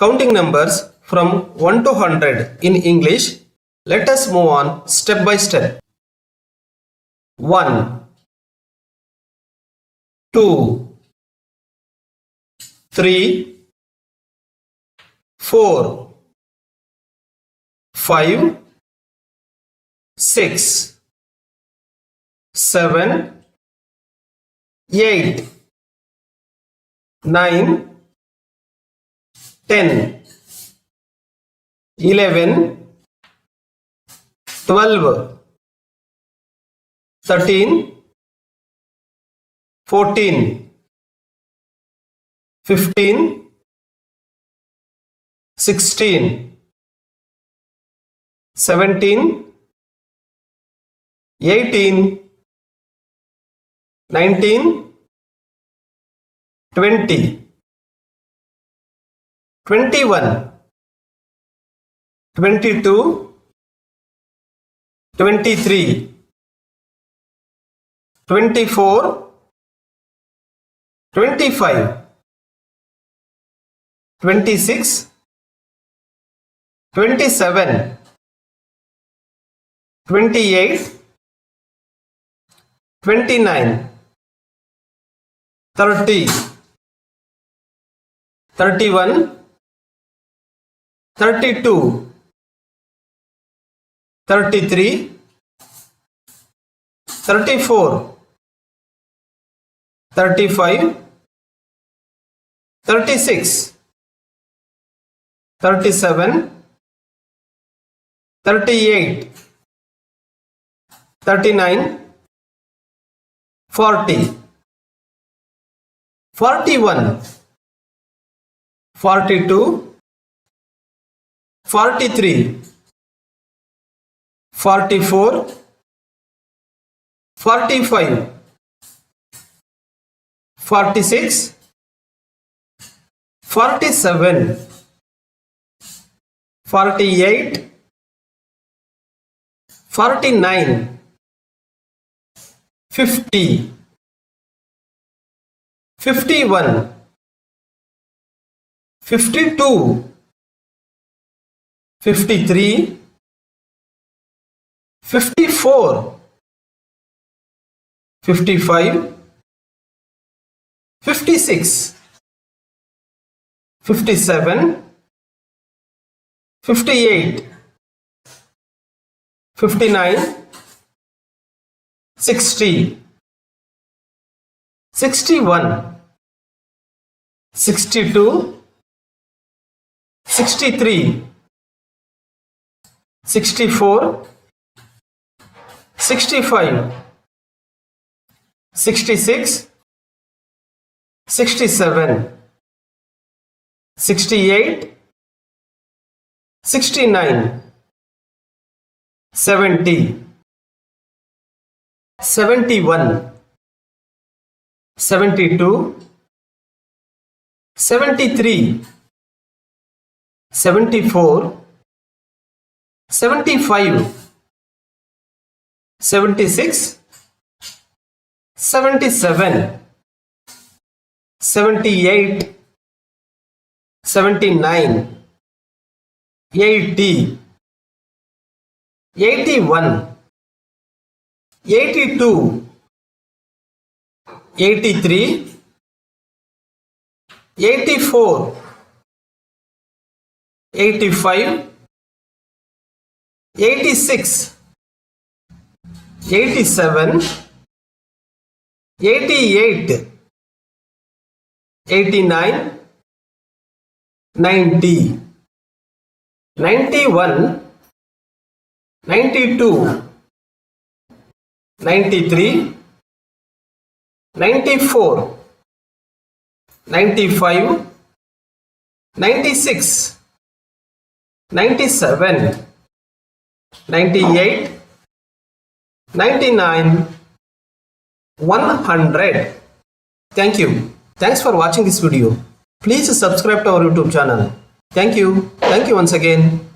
counting numbers from 1 to 100 in English. Let us move on step by step. 1, 2, 3, 4, 5, 6, 7, 8, 9, 10, 11, 12, 13, 14, 15, 16, 17, 18, 19, 20, 21, 22, 23, 24, 25, 26, 27, 28, 29, 30, 31, 32, 33, 34, 35, 36, 37, 38, 39, 40, 41, 42, 43, 44, 45, 46, 47, 48, 49, 50, 51, 52, 53, 54, 55, 56, 57, 58, 59, 60, 61, 62, 63, 64, 65, 66, 67, 68, 69, 70, 71, 72, 73, 74, 75, 76, 77, 78, 79, 80, 81, 82, 83, 84, 85, 86, 87, 88, 89, 90, 91, 92, 93, 94, 95, 96, 97, 98, 99, 100. Thank you. Thanks for watching this video. Please subscribe to our YouTube channel. Thank you. Thank you once again.